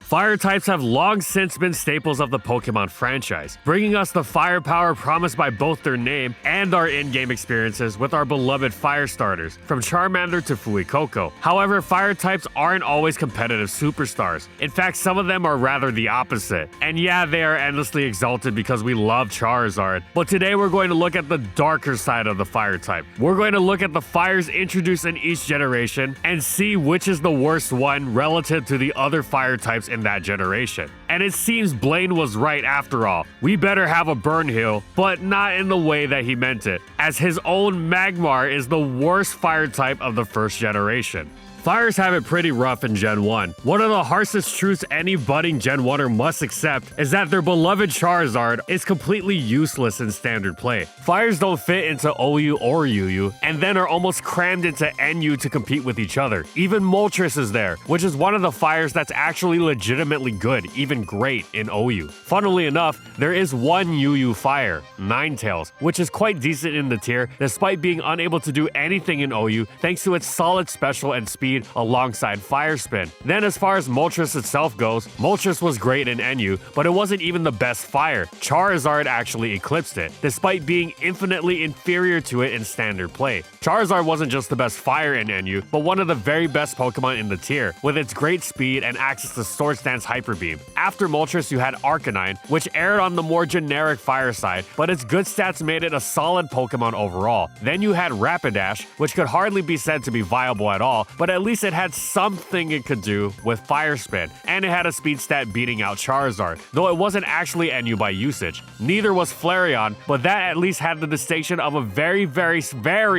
Fire types have long since been staples of the Pokemon franchise, bringing us the firepower promised by both their name and our in-game experiences with our beloved fire starters, from Charmander to Fuecoco. However, fire types aren't always competitive superstars. In fact, some of them are rather the opposite. And yeah, they are endlessly exalted because we love Charizard, but today we're going to look at the darker side of the fire type. We're going to look at the fires introduced in each generation and see which is the worst one relative to the other fire types in that generation. And it seems Blaine was right after all. We better have a burn heal, but not in the way that he meant it, as his own Magmar is the worst fire type of the first generation. Fires have it pretty rough in Gen 1. One of the harshest truths any budding Gen 1er must accept is that their beloved Charizard is completely useless in standard play. Fires don't fit into OU or UU, and then are almost crammed into NU to compete with each other. Even Moltres is there, which is one of the fires that's actually legitimately good, even great, in OU. Funnily enough, there is one UU fire, Ninetales, which is quite decent in the tier, despite being unable to do anything in OU thanks to its solid special and speed alongside Fire Spin. Then as far as Moltres itself goes, Moltres was great in NU, but it wasn't even the best fire. Charizard actually eclipsed it, despite being infinitely inferior to it in standard play. Charizard wasn't just the best fire in NU, but one of the very best Pokemon in the tier, with its great speed and access to Swords Dance Hyper Beam. After Moltres, you had Arcanine, which erred on the more generic fire side, but its good stats made it a solid Pokemon overall. Then you had Rapidash, which could hardly be said to be viable at all, but at least it had something it could do with Fire Spin, and it had a speed stat beating out Charizard, though it wasn't actually NU by usage. Neither was Flareon, but that at least had the distinction of a very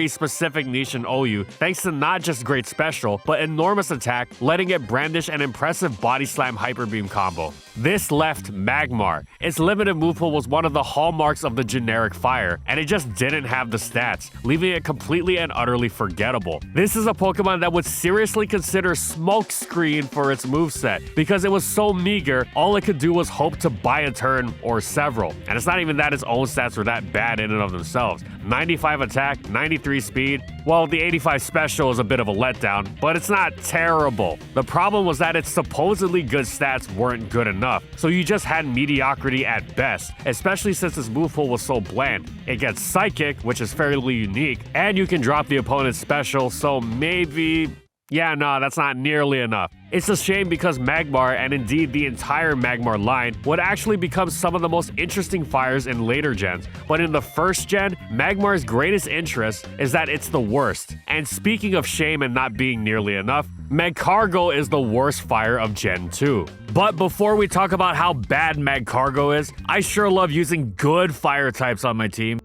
specific niche in OU, thanks to not just great special, but enormous attack, letting it brandish an impressive Body Slam Hyper Beam combo. This left Magmar. Its limited move pool was one of the hallmarks of the generic fire, and it just didn't have the stats, leaving it completely and utterly forgettable. This is a Pokemon that would seriously consider Smokescreen for its moveset, because it was so meager, all it could do was hope to buy a turn or several. And it's not even that its own stats were that bad in and of themselves. 95 attack, 93 speed. Well, the 85 special is a bit of a letdown, but it's not terrible. The problem was that its supposedly good stats weren't good enough, so you just had mediocrity at best, especially since its move pool was so bland. It gets Psychic, which is fairly unique, and you can drop the opponent's special, so maybe... yeah, no, that's not nearly enough. It's a shame because Magmar, and indeed the entire Magmar line, would actually become some of the most interesting fires in later gens. But in the first gen, Magmar's greatest interest is that it's the worst. And speaking of shame and not being nearly enough, Magcargo is the worst fire of Gen 2. But before we talk about how bad Magcargo is, I sure love using good fire types on my team.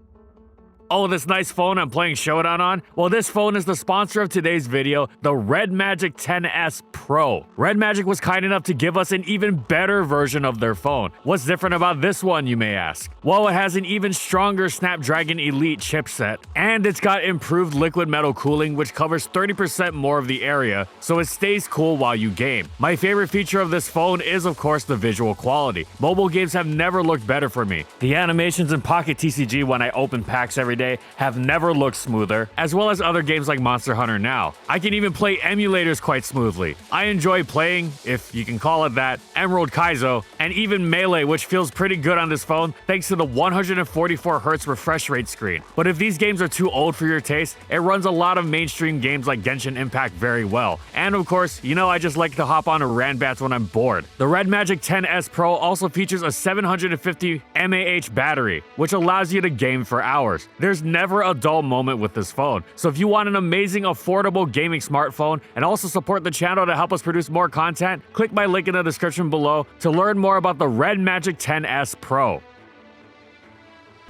Oh, this nice phone I'm playing Showdown on? Well, this phone is the sponsor of today's video, the REDMAGIC 10S Pro. REDMAGIC was kind enough to give us an even better version of their phone. What's different about this one, you may ask? Well, it has an even stronger Snapdragon Elite chipset, and it's got improved liquid metal cooling, which covers 30% more of the area, so it stays cool while you game. My favorite feature of this phone is, of course, the visual quality. Mobile games have never looked better for me. The animations in Pocket TCG when I open packs every day have never looked smoother, as well as other games like Monster Hunter now. I can even play emulators quite smoothly. I enjoy playing, if you can call it that, Emerald Kaizo, and even Melee, which feels pretty good on this phone thanks to the 144Hz refresh rate screen. But if these games are too old for your taste, it runs a lot of mainstream games like Genshin Impact very well. And of course, you know I just like to hop on a Ranbats when I'm bored. The REDMAGIC 10S Pro also features a 750 mAh battery, which allows you to game for hours. There's never a dull moment with this phone, so if you want an amazing, affordable gaming smartphone and also support the channel to help us produce more content, click my link in the description below to learn more about the REDMAGIC 10S Pro.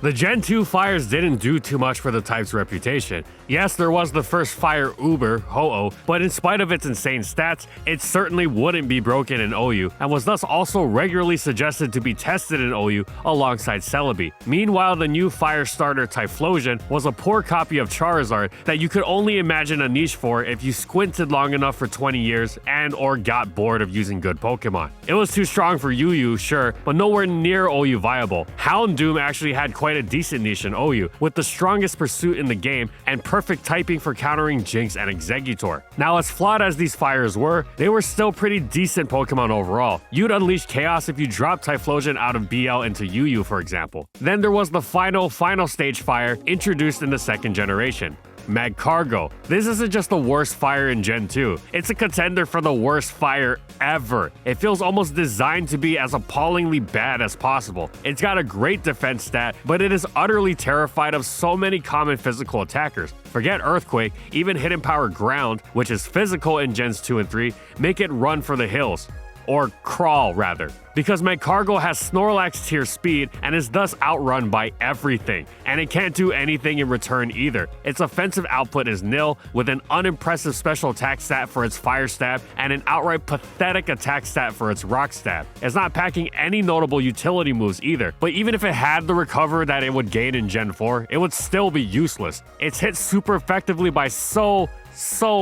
The Gen 2 fires didn't do too much for the type's reputation. Yes, there was the first fire Uber, Ho-Oh, but in spite of its insane stats, it certainly wouldn't be broken in OU, and was thus also regularly suggested to be tested in OU alongside Celebi. Meanwhile, the new fire starter Typhlosion was a poor copy of Charizard that you could only imagine a niche for if you squinted long enough for 20 years and or got bored of using good Pokemon. It was too strong for UU, sure, but nowhere near OU viable. Houndoom actually had quite a decent niche in OU, with the strongest pursuit in the game and perfect typing for countering Jinx and Exeggutor. Now, as flawed as these fires were, they were still pretty decent Pokemon overall. You'd unleash Chaos if you dropped Typhlosion out of BL into UU, for example. Then there was the final stage fire introduced in the second generation. Magcargo. This isn't just the worst fire in Gen 2, it's a contender for the worst fire ever. It feels almost designed to be as appallingly bad as possible. It's got a great defense stat, but it is utterly terrified of so many common physical attackers. Forget Earthquake, even Hidden Power Ground, which is physical in Gens 2 and 3, make it run for the hills. Or crawl, rather. Because Magcargo has Snorlax tier speed and is thus outrun by everything, and it can't do anything in return either. Its offensive output is nil, with an unimpressive special attack stat for its Fire Stab and an outright pathetic attack stat for its Rock Stab. It's not packing any notable utility moves either, but even if it had the recover that it would gain in Gen 4, it would still be useless. It's hit super effectively by so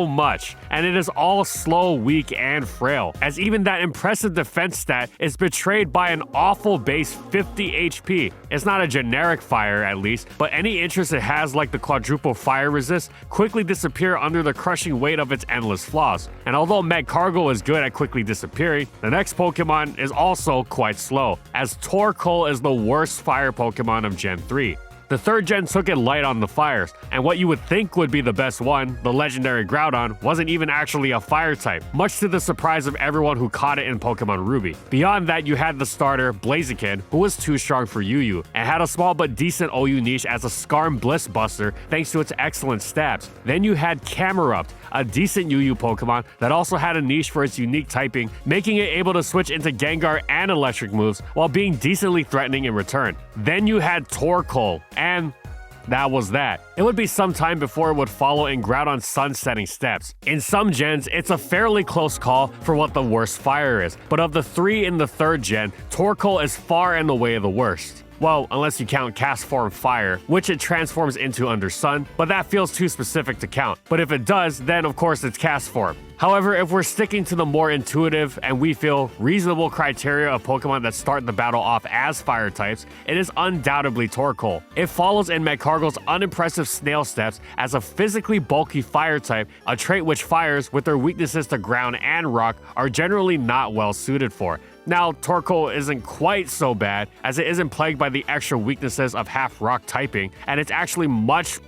much, and it is all slow, weak, and frail, as even that impressive defense stat is betrayed by an awful base 50 HP. It's not a generic fire, at least, but any interest it has, like the quadruple fire resist, quickly disappear under the crushing weight of its endless flaws. And although Magcargo is good at quickly disappearing, the next Pokemon is also quite slow, as Torkoal is the worst fire Pokemon of Gen 3. The third gen took it light on the fires, and what you would think would be the best one, the legendary Groudon, wasn't even actually a fire type, much to the surprise of everyone who caught it in Pokemon Ruby. Beyond that, you had the starter, Blaziken, who was too strong for UU, and had a small but decent OU niche as a Skarm Bliss Buster thanks to its excellent stabs. Then you had Camerupt, a decent UU Pokemon that also had a niche for its unique typing, making it able to switch into Gengar and electric moves while being decently threatening in return. Then you had Torkoal, and that was that. It would be some time before it would follow in Groudon's sun-setting steps. In some gens, it's a fairly close call for what the worst fire is, but of the three in the third gen, Torkoal is far and away the worst. Well, unless you count Cast Form Fire, which it transforms into under Sun, but that feels too specific to count. But if it does, then of course it's Cast Form. However, if we're sticking to the more intuitive and we feel reasonable criteria of Pokemon that start the battle off as fire types, it is undoubtedly Torkoal. It follows in Magcargo's unimpressive snail steps as a physically bulky fire type, a trait which fires, with their weaknesses to ground and rock, are generally not well suited for. Now, Torkoal isn't quite so bad, as it isn't plagued by the extra weaknesses of half rock typing, and it's actually much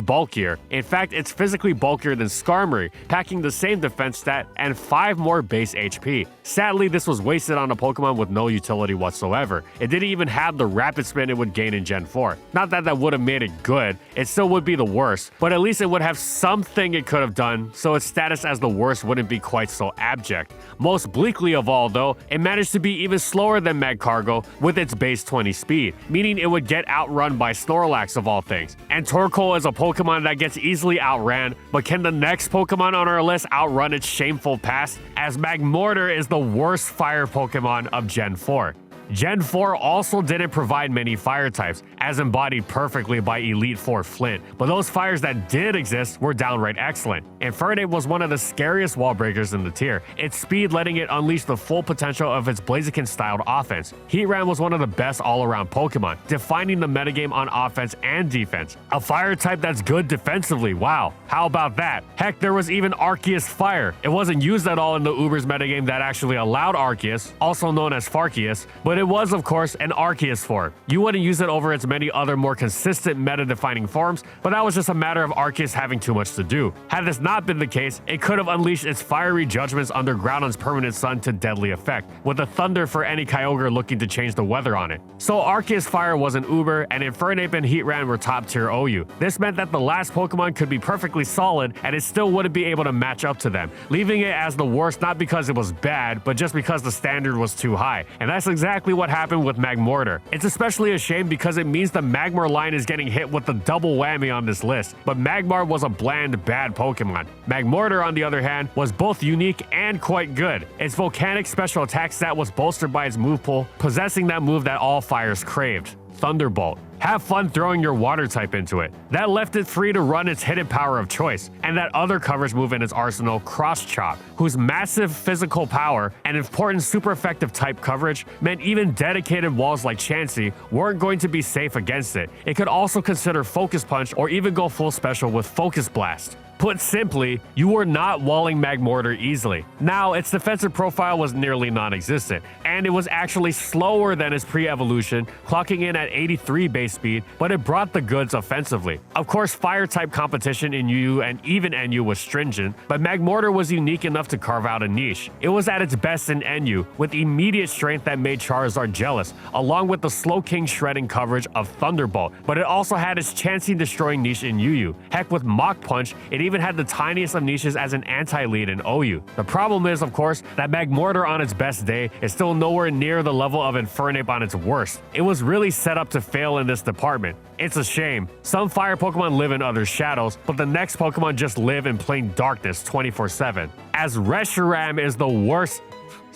bulkier. In fact, it's physically bulkier than Skarmory, packing the same defense stat and 5 more base HP. Sadly, this was wasted on a Pokemon with no utility whatsoever. It didn't even have the rapid spin it would gain in Gen 4. Not that that would have made it good, it still would be the worst, but at least it would have something it could have done, so its status as the worst wouldn't be quite so abject. Most bleakly of all though, it managed to be even slower than Magcargo with its base 20 speed, meaning it would get outrun by Snorlax of all things. And Torkoal is a Pokemon that gets easily outran, but can the next Pokemon on our list outrun its shameful past, as Magmortar is the worst fire Pokemon of Gen 4. Gen 4 also didn't provide many fire types, as embodied perfectly by Elite Four Flint, but those fires that did exist were downright excellent. Infernape was one of the scariest wall breakers in the tier, its speed letting it unleash the full potential of its Blaziken-styled offense. Heatran was one of the best all-around Pokemon, defining the metagame on offense and defense. A fire type that's good defensively, wow, how about that? Heck, there was even Arceus Fire. It wasn't used at all in the Uber's metagame that actually allowed Arceus, also known as Farceus, but it was, of course, an Arceus form. You wouldn't use it over its many other more consistent meta-defining forms, but that was just a matter of Arceus having too much to do. Had this not been the case, it could have unleashed its fiery judgments under Groudon's permanent sun to deadly effect, with a thunder for any Kyogre looking to change the weather on it. So Arceus Fire was an Uber, and Infernape and Heatran were top tier OU. This meant that the last Pokemon could be perfectly solid, and it still wouldn't be able to match up to them, leaving it as the worst not because it was bad, but just because the standard was too high. And that's exactly what happened with Magmortar. It's especially a shame because it means the Magmar line is getting hit with the double whammy on this list, but Magmar was a bland, bad Pokemon. Magmortar, on the other hand, was both unique and quite good. Its volcanic special attack stat was bolstered by its move pool, possessing that move that all fires craved. Thunderbolt. Have fun throwing your water type into it. That left it free to run its hidden power of choice, and that other coverage move in its arsenal, Cross Chop, whose massive physical power and important super effective type coverage meant even dedicated walls like Chansey weren't going to be safe against it. It could also consider Focus Punch or even go full special with Focus Blast. Put simply, you were not walling Magmortar easily. Now, its defensive profile was nearly non-existent, and it was actually slower than its pre-evolution, clocking in at 83 base speed, but it brought the goods offensively. Of course, fire-type competition in UU and even NU was stringent, but Magmortar was unique enough to carve out a niche. It was at its best in NU, with immediate strength that made Charizard jealous, along with the Slowking shredding coverage of Thunderbolt, but it also had its Chansey destroying niche in UU. Heck, with Mach Punch, it even had the tiniest of niches as an anti-lead in OU. The problem is, of course, that Magmortar on its best day is still nowhere near the level of Infernape on its worst. It was really set up to fail in this department. It's a shame. Some fire Pokemon live in other shadows, but the next Pokemon just live in plain darkness 24/7. As Reshiram is the worst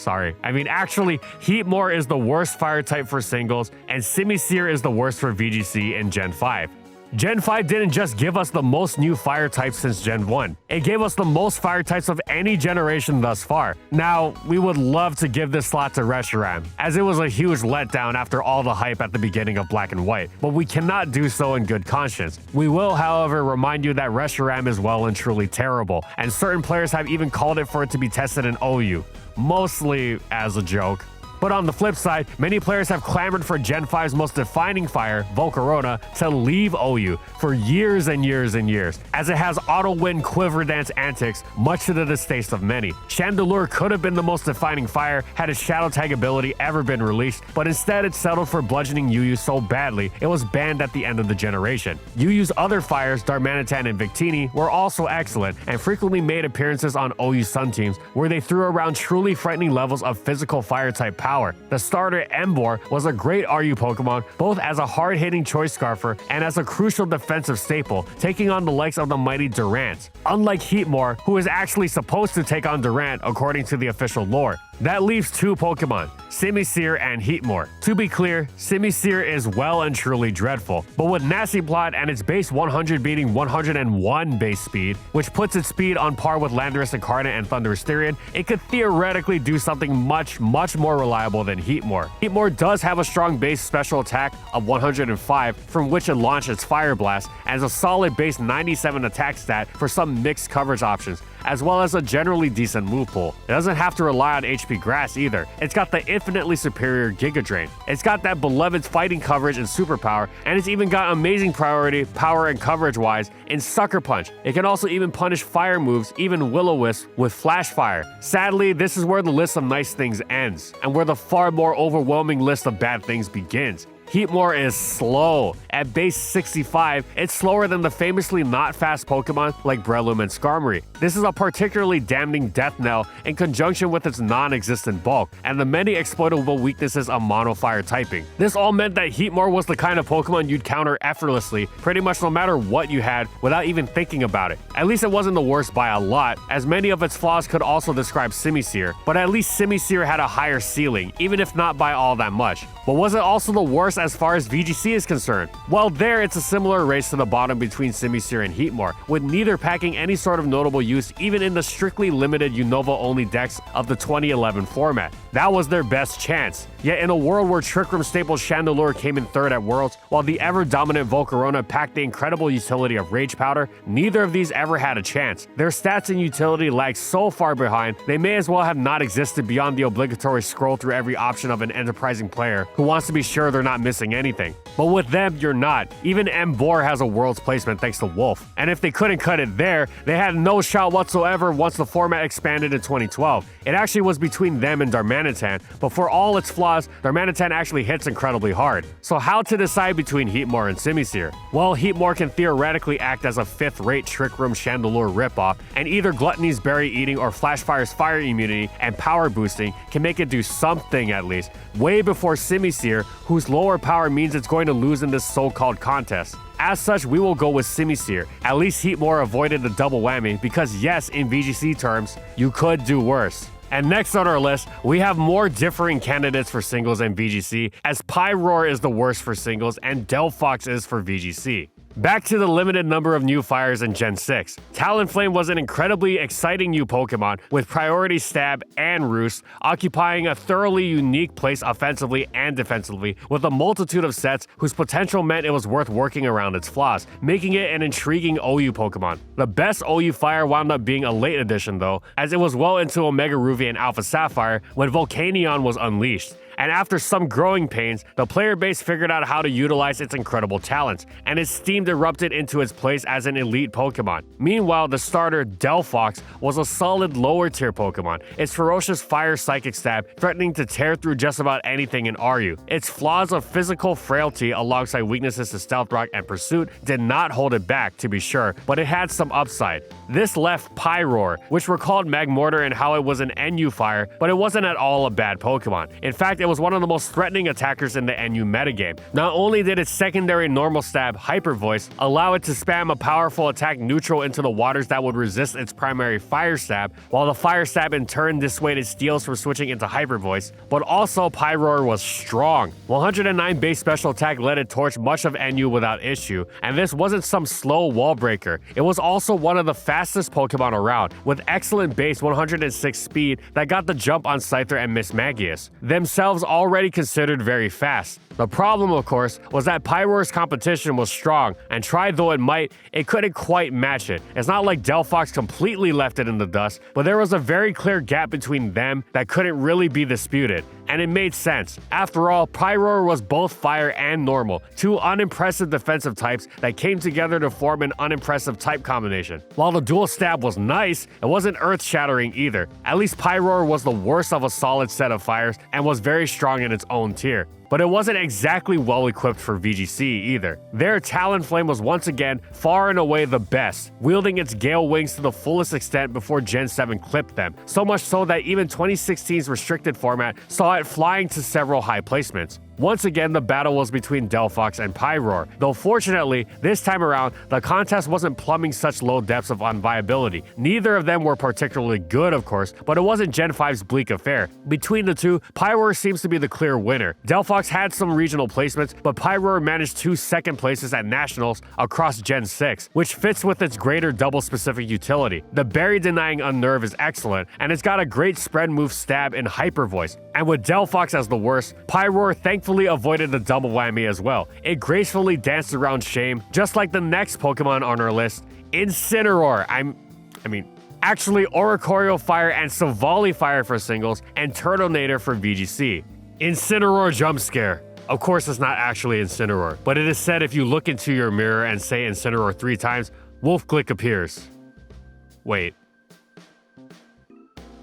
actually, Heatmor is the worst fire type for singles, and Simisear is the worst for VGC in Gen 5. Gen 5 didn't just give us the most new fire types since Gen 1. It gave us the most fire types of any generation thus far. Now, we would love to give this slot to Reshiram, as it was a huge letdown after all the hype at the beginning of Black and White, but we cannot do so in good conscience. We will, however, remind you that Reshiram is well and truly terrible, and certain players have even called it for it to be tested in OU, mostly as a joke. But on the flip side, many players have clamored for Gen 5's most defining fire, Volcarona, to leave OU for years and years and years, as it has auto-win quiver dance antics, much to the distaste of many. Chandelure could have been the most defining fire had its Shadow Tag ability ever been released, but instead it settled for bludgeoning UU so badly, it was banned at the end of the generation. UU's other fires, Darmanitan and Victini, were also excellent, and frequently made appearances on OU Sun teams, where they threw around truly frightening levels of physical fire-type power. The starter Emboar was a great RU Pokemon, both as a hard-hitting choice scarfer and as a crucial defensive staple, taking on the likes of the mighty Durant. Unlike Heatmor, who is actually supposed to take on Durant according to the official lore. That leaves two Pokemon, Simisear and Heatmor. To be clear, Simisear is well and truly dreadful, but with Nasty Plot and its base 100 beating 101 base speed, which puts its speed on par with Landorus Incarnate and Thundurus Therian, it could theoretically do something much more reliable than Heatmor. Heatmor does have a strong base special attack of 105, from which it launched its Fire Blast, and has a solid base 97 attack stat for some mixed coverage options, as well as a generally decent move pool. It doesn't have to rely on HP Grass either. It's got the infinitely superior Giga Drain. It's got that beloved fighting coverage and superpower, and it's even got amazing priority, power and coverage wise, in Sucker Punch. It can also even punish fire moves, even Will-O-Wisp, with Flash Fire. Sadly, this is where the list of nice things ends, and where the far more overwhelming list of bad things begins. Heatmor is slow. At base 65, it's slower than the famously not fast Pokemon like Breloom and Skarmory. This is a particularly damning death knell in conjunction with its non-existent bulk, and the many exploitable weaknesses of mono fire typing. This all meant that Heatmor was the kind of Pokemon you'd counter effortlessly, pretty much no matter what you had, without even thinking about it. At least it wasn't the worst by a lot, as many of its flaws could also describe Simisear, but at least Simisear had a higher ceiling, even if not by all that much. But was it also the worst as far as VGC is concerned? Well, there it's a similar race to the bottom between Simisear and Heatmor, with neither packing any sort of notable use even in the strictly limited Unova-only decks of the 2011 format. That was their best chance. Yet in a world where Trick Room staple Chandelure came in third at Worlds, while the ever-dominant Volcarona packed the incredible utility of Rage Powder, neither of these ever had a chance. Their stats and utility lagged so far behind, they may as well have not existed beyond the obligatory scroll through every option of an enterprising player who wants to be sure they're not missing anything. But with them, you're not. Even Emboar has a World's placement thanks to Wolf. And if they couldn't cut it there, they had no shot whatsoever once the format expanded in 2012. It actually was between them and Darmanitan, but for all its flaws, Darmanitan actually hits incredibly hard. So how to decide between Heatmor and Simisear? Well, Heatmor can theoretically act as a fifth-rate Trick Room Chandelure ripoff, and either Gluttony's Berry Eating or Flashfire's Fire Immunity and Power Boosting can make it do something at least, way before Simisear, whose lower power means it's going to lose in this so-called contest. As such, we will go with Simisear. At least Heatmor avoided the double whammy because yes, in VGC terms, you could do worse. And next on our list, we have more differing candidates for singles and VGC, as Pyroar is the worst for singles and Delphox is for VGC. Back to the limited number of new fires in Gen 6. Talonflame was an incredibly exciting new Pokemon with Priority Stab and Roost, occupying a thoroughly unique place offensively and defensively with a multitude of sets whose potential meant it was worth working around its flaws, making it an intriguing OU Pokemon. The best OU fire wound up being a late addition though, as it was well into Omega Ruby and Alpha Sapphire when Volcanion was unleashed. And after some growing pains, the player base figured out how to utilize its incredible talents, and its steam erupted into its place as an elite Pokemon. Meanwhile, the starter, Delphox, was a solid lower tier Pokemon, its ferocious fire psychic stab threatening to tear through just about anything in RU. Its flaws of physical frailty alongside weaknesses to Stealth Rock and Pursuit did not hold it back, to be sure, but it had some upside. This left Pyroar, which recalled Magmortar and how it was an NU fire, but it wasn't at all a bad Pokemon. In fact, it was one of the most threatening attackers in the NU metagame. Not only did its secondary normal stab, Hyper Voice, allow it to spam a powerful attack neutral into the waters that would resist its primary fire stab, while the fire stab in turn dissuaded Steels from switching into Hyper Voice, but also Pyroar was strong. 109 base special attack let it torch much of NU without issue, and this wasn't some slow wall breaker. It was also one of the fastest Pokemon around, with excellent base 106 speed that got the jump on Scyther and Mismagius, themselves already considered very fast. The problem, of course, was that Pyroar's competition was strong, and try though it might, it couldn't quite match it. It's not like Delphox completely left it in the dust, but there was a very clear gap between them that couldn't really be disputed. And it made sense. After all, Pyroar was both fire and normal, two unimpressive defensive types that came together to form an unimpressive type combination. While the dual stab was nice, it wasn't earth-shattering either. At least Pyroar was the worst of a solid set of fires and was very strong in its own tier. But it wasn't exactly well equipped for VGC either. Their Talonflame was once again far and away the best, wielding its Gale Wings to the fullest extent before Gen 7 clipped them, so much so that even 2016's restricted format saw it flying to several high placements. Once again, the battle was between Delphox and Pyroar, though fortunately, this time around, the contest wasn't plumbing such low depths of unviability. Neither of them were particularly good, of course, but it wasn't Gen 5's bleak affair. Between the two, Pyroar seems to be the clear winner. Delphox had some regional placements, but Pyroar managed 2 second places at Nationals across Gen 6, which fits with its greater double-specific utility. The berry-denying Unnerve is excellent, and it's got a great spread move stab in Hyper Voice. And with Delphox as the worst, Pyroar thankfully avoided the double whammy as well. It gracefully danced around shame, just like the next Pokemon on our list, Incineroar. Actually Oricorio Fire and Savali Fire for singles, and Turtonator for VGC. Incineroar jump scare. Of course, it's not actually Incineroar, but it is said if you look into your mirror and say Incineroar 3 times, Wolfglick appears. Wait.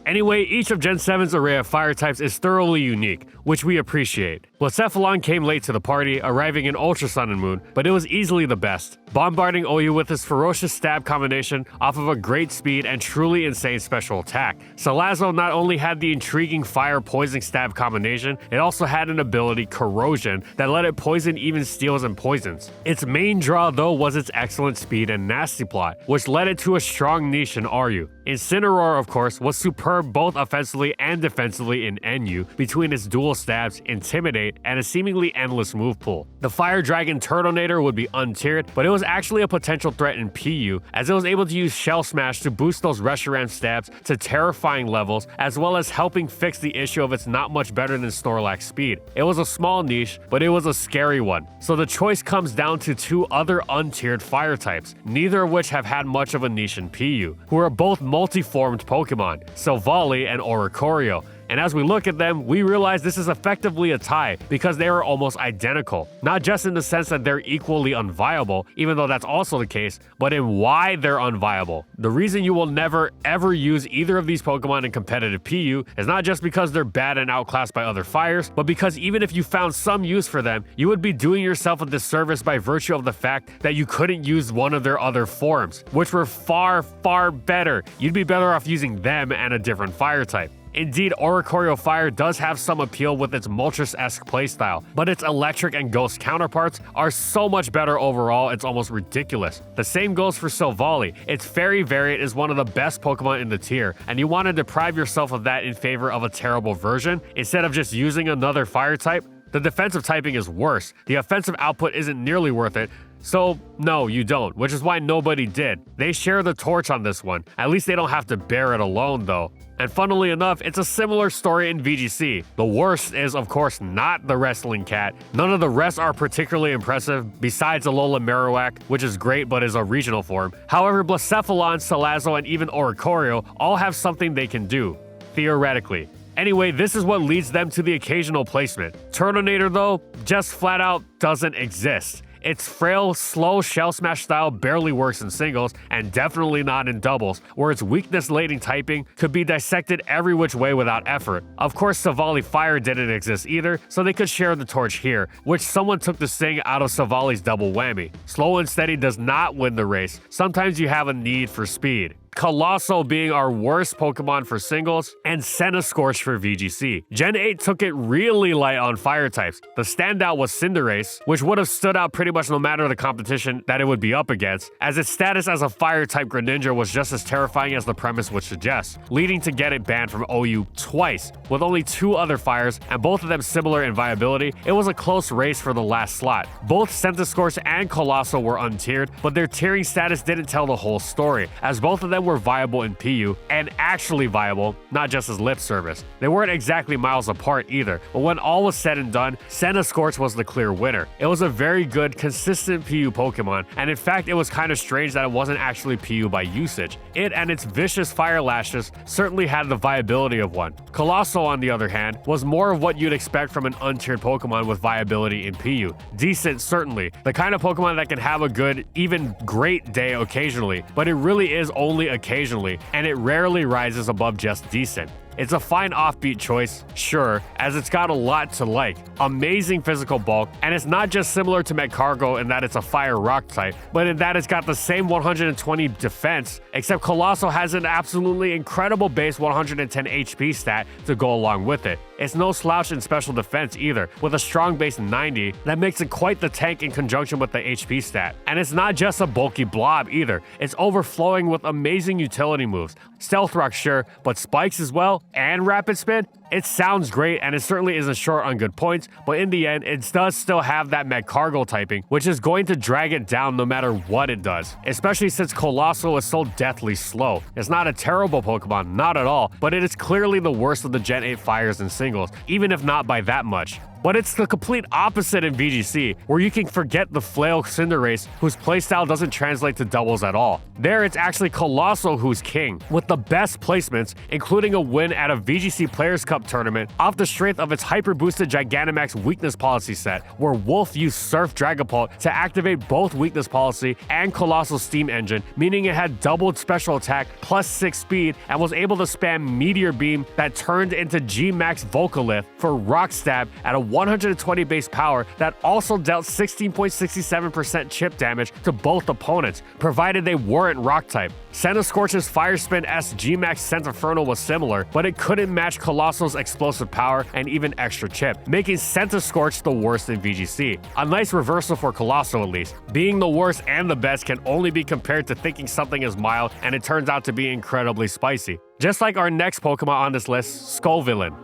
Anyway, each of Gen 7's array of fire types is thoroughly unique, which we appreciate. Blacephalon came late to the party, arriving in Ultra Sun and Moon, but it was easily the best, bombarding OU with his ferocious stab combination off of a great speed and truly insane special attack. Salazzle not only had the intriguing fire poison stab combination, it also had an ability, Corrosion, that let it poison even steels and poisons. Its main draw though was its excellent speed and nasty plot, which led it to a strong niche in RU. Incineroar, of course, was superb both offensively and defensively in NU between its dual stabs, Intimidate, and a seemingly endless move pool. The Fire Dragon Turtonator would be untiered, but it was actually a potential threat in PU, as it was able to use Shell Smash to boost those Reshiram stabs to terrifying levels, as well as helping fix the issue of its not much better than Snorlax speed. It was a small niche, but it was a scary one. So the choice comes down to 2 other untiered fire types, neither of which have had much of a niche in PU, who are both multi-formed Pokemon, Silvally and Oricorio. And as we look at them, we realize this is effectively a tie because they are almost identical. Not just in the sense that they're equally unviable, even though that's also the case, but in why they're unviable. The reason you will never ever use either of these Pokemon in competitive PU is not just because they're bad and outclassed by other fires, but because even if you found some use for them, you would be doing yourself a disservice by virtue of the fact that you couldn't use one of their other forms, which were far, far better. You'd be better off using them and a different fire type. Indeed, Oricorio Fire does have some appeal with its Moltres-esque playstyle, but its electric and ghost counterparts are so much better overall, it's almost ridiculous. The same goes for Silvally. Its fairy variant is one of the best Pokemon in the tier, and you want to deprive yourself of that in favor of a terrible version instead of just using another fire type? The defensive typing is worse, the offensive output isn't nearly worth it, so no, you don't, which is why nobody did. They share the torch on this one. At least they don't have to bear it alone though. And funnily enough, it's a similar story in VGC. The worst is, of course, not the Wrestling Cat. None of the rest are particularly impressive, besides Alola Marowak, which is great but is a regional form. However, Blacephalon, Salazzle, and even Oricorio all have something they can do, theoretically. Anyway, this is what leads them to the occasional placement. Turtonator, though, just flat out doesn't exist. Its frail, slow Shell Smash style barely works in singles, and definitely not in doubles, where its weakness-laden typing could be dissected every which way without effort. Of course, Silvally Fire didn't exist either, so they could share the torch here, which someone took the sting out of Silvally's double whammy. Slow and steady does not win the race. Sometimes you have a need for speed. Colossal being our worst Pokemon for singles, and Centiskorch for VGC. Gen 8 took it really light on fire types. The standout was Cinderace, which would have stood out pretty much no matter the competition that it would be up against, as its status as a fire type Greninja was just as terrifying as the premise would suggest, leading to get it banned from OU twice. With only 2 other fires, and both of them similar in viability, it was a close race for the last slot. Both Centiskorch and Colossal were untiered, but their tiering status didn't tell the whole story, as both of them were viable in PU, and actually viable, not just as lip service. They weren't exactly miles apart either, but when all was said and done, Centiskorch was the clear winner. It was a very good, consistent PU Pokemon, and in fact it was kind of strange that it wasn't actually PU by usage. It and its vicious fire lashes certainly had the viability of one. Colossal, on the other hand, was more of what you'd expect from an untiered Pokemon with viability in PU. Decent, certainly. The kind of Pokemon that can have a good, even great day occasionally, but it really is only occasionally, and it rarely rises above just decent. It's a fine offbeat choice, sure, as it's got a lot to like. Amazing physical bulk, and it's not just similar to Magcargo in that it's a fire rock type, but in that it's got the same 120 defense, except Colossal has an absolutely incredible base 110 HP stat to go along with it. It's no slouch in special defense either, with a strong base 90 that makes it quite the tank in conjunction with the HP stat. And it's not just a bulky blob either, it's overflowing with amazing utility moves. Stealth Rock, sure, but spikes as well, and Rapid Spin? It sounds great, and it certainly isn't short on good points, but in the end, it does still have that Magcargo typing, which is going to drag it down no matter what it does, especially since Colossal is so deathly slow. It's not a terrible Pokemon, not at all, but it is clearly the worst of the Gen 8 fires in singles, even if not by that much. But it's the complete opposite in VGC, where you can forget the flail Cinderace, whose playstyle doesn't translate to doubles at all. There, it's actually Colossal who's king, with the best placements, including a win at a VGC Players Cup tournament off the strength of its hyper-boosted Gigantamax weakness policy set, where Wolf used Surf Dragapult to activate both weakness policy and Colossal Steam Engine, meaning it had doubled special attack plus 6 speed and was able to spam Meteor Beam that turned into G-Max Volcalith for Rock Stab at a 120 base power that also dealt 16.67% chip damage to both opponents, provided they weren't rock type. Centiskorch's Fire Spin S G-Max Centinferno was similar, but it couldn't match Colossal's explosive power and even extra chip, making Centiskorch the worst in VGC. A nice reversal for Colossal at least. Being the worst and the best can only be compared to thinking something is mild and it turns out to be incredibly spicy. Just like our next Pokemon on this list, Skullvillain.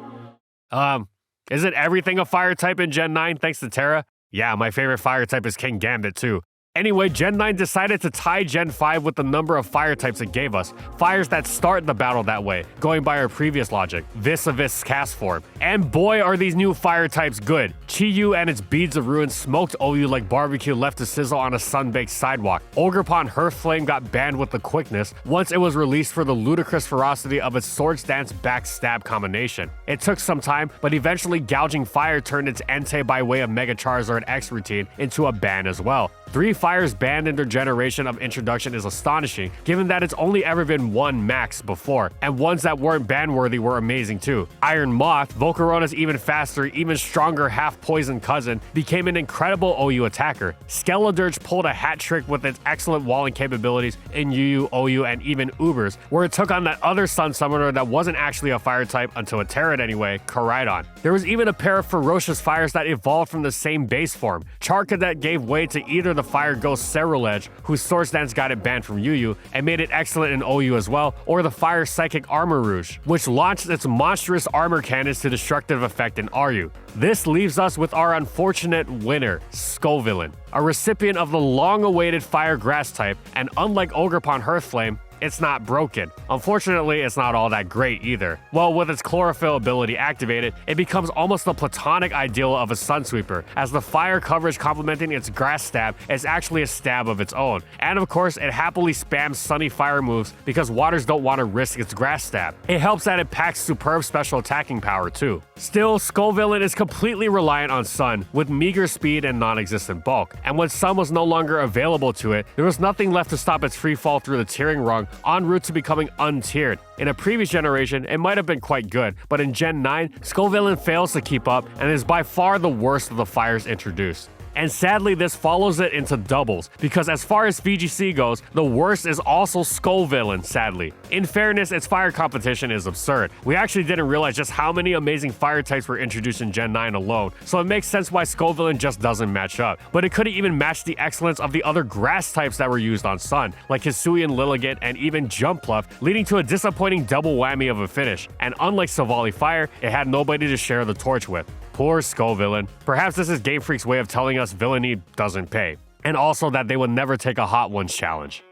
Isn't everything a fire type in Gen 9 thanks to Terra? Yeah, my favorite fire type is King Gambit too. Anyway, Gen 9 decided to tie Gen 5 with the number of fire types it gave us. Fires that start the battle that way, going by our previous logic, Vis-a-Vis cast form. And boy are these new fire types good. Chi-Yu and its Beads of Ruin smoked OU like barbecue left to sizzle on a sun-baked sidewalk. Ogerpon Hearthflame got banned with the quickness once it was released for the ludicrous ferocity of its Swords Dance backstab combination. It took some time, but eventually Gouging Fire turned its Entei by way of Mega Charizard X routine into a ban as well. 3 fires banned in their generation of introduction is astonishing, given that it's only ever been 1 max before, and ones that weren't ban-worthy were amazing too. Iron Moth, Volcarona's even faster, even stronger half-poison cousin, became an incredible OU attacker. Skeledirge pulled a hat trick with its excellent walling capabilities in UU, OU, and even Ubers, where it took on that other Sun Summoner that wasn't actually a fire type until it Terran anyway, Koraidon. There was even a pair of ferocious fires that evolved from the same base form. Charcadet gave way to either the Fire Ghost Ceruledge, whose Swords Dance got it banned from UU and made it excellent in OU as well, or the Fire Psychic Armor Rouge, which launched its monstrous armor cannons to destructive effect in RU. This leaves us with our unfortunate winner, Scovillain, a recipient of the long-awaited Fire Grass type, and unlike Ogerpon Hearthflame, it's not broken. Unfortunately, it's not all that great either. Well, with its chlorophyll ability activated, it becomes almost the platonic ideal of a Sunsweeper, as the fire coverage complementing its grass stab is actually a stab of its own. And of course, it happily spams Sunny Fire moves because waters don't want to risk its grass stab. It helps that it packs superb special attacking power too. Still, Scovillain is completely reliant on Sun, with meager speed and non-existent bulk, and when Sun was no longer available to it, there was nothing left to stop its free fall through the tiering rung en route to becoming untiered. In a previous generation, it might have been quite good, but in Gen 9, Scovillain fails to keep up and is by far the worst of the fires introduced. And sadly, this follows it into doubles, because as far as VGC goes, the worst is also Scovillain, sadly. In fairness, its fire competition is absurd. We actually didn't realize just how many amazing fire types were introduced in Gen 9 alone, so it makes sense why Scovillain just doesn't match up. But it couldn't even match the excellence of the other grass types that were used on Sun, like Hisuian Lilligant and even Jumpluff, leading to a disappointing double whammy of a finish. And unlike Savali Fire, it had nobody to share the torch with. Poor Scovillain. Perhaps this is Game Freak's way of telling us villainy doesn't pay. And also that they would never take a Hot Ones challenge.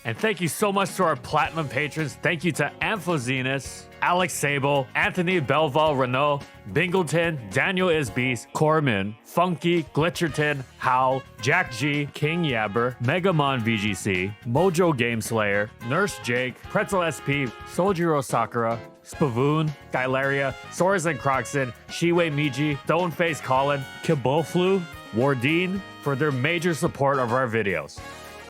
And thank you so much to our Platinum patrons. Thank you to Amphozenus, Alex Sable, Anthony Belval Renault, Bingleton, Daniel Isbeast, Corman, Funky, Glitcherton, Hal, Jack G, King Yabber, Megamon VGC, Mojo Gameslayer, Nurse Jake, Pretzel SP, Soljiro Sakura, Spavoon, Skylaria, Soras and Croxon, Shiwei Miji, Stoneface Colin, Kiboflu, Wardine for their major support of our videos.